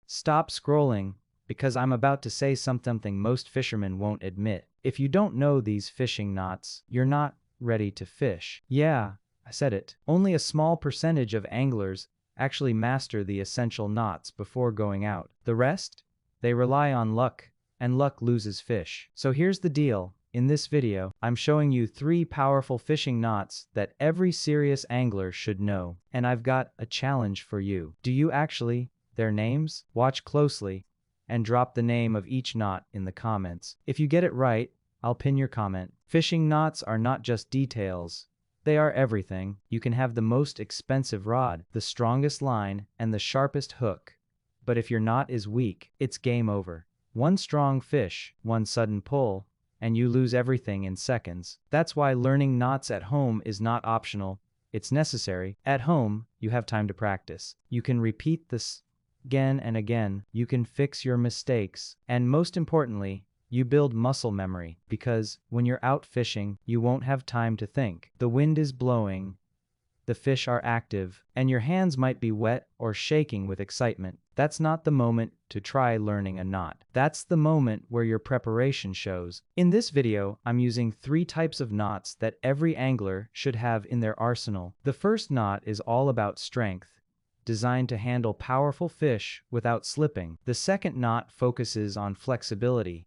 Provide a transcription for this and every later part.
Stop scrolling, because I'm about to say something most fishermen won't admit. If you don't know these fishing knots, you're not ready to fish. Yeah, I said it. Only a small percentage of anglers actually master the essential knots before going out. The rest? They rely on luck, and luck loses fish. So here's the deal. In this video, I'm showing you 3 powerful fishing knots that every serious angler should know. And I've got a challenge for you. Do you actually their names? Watch closely and drop the name of each knot in the comments. If you get it right, I'll pin your comment. Fishing knots are not just details. They are everything. You can have the most expensive rod, the strongest line, and the sharpest hook. But if your knot is weak, it's game over. One strong fish, one sudden pull, and you lose everything in seconds. That's why learning knots at home is not optional. It's necessary. At home, you have time to practice. You can repeat this again and again. You can fix your mistakes. And most importantly, you build muscle memory, because when you're out fishing, you won't have time to think. The wind is blowing, the fish are active, and your hands might be wet or shaking with excitement. That's not the moment to try learning a knot. That's the moment where your preparation shows. In this video, I'm using 3 types of knots that every angler should have in their arsenal. The first knot is all about strength, designed to handle powerful fish without slipping. The second knot focuses on flexibility,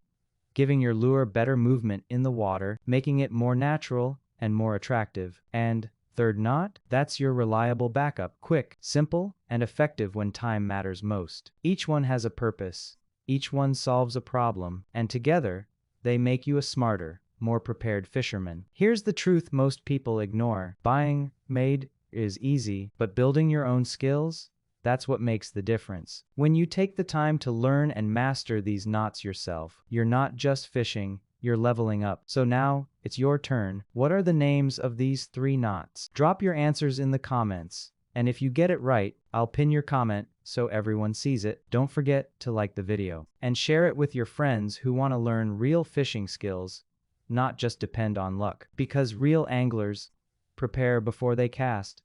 giving your lure better movement in the water, making it more natural and more attractive. And third knot, that's your reliable backup, quick, simple, and effective when time matters most. Each one has a purpose, each one solves a problem, and together, they make you a smarter, more prepared fisherman. Here's the truth most people ignore. Buying made is easy, but building your own skills, that's what makes the difference. When you take the time to learn and master these knots yourself, you're not just fishing, you're leveling up. So now, it's your turn. What are the names of these 3 knots? Drop your answers in the comments, and if you get it right, I'll pin your comment so everyone sees it. Don't forget to like the video, and share it with your friends who want to learn real fishing skills, not just depend on luck. Because real anglers prepare before they cast.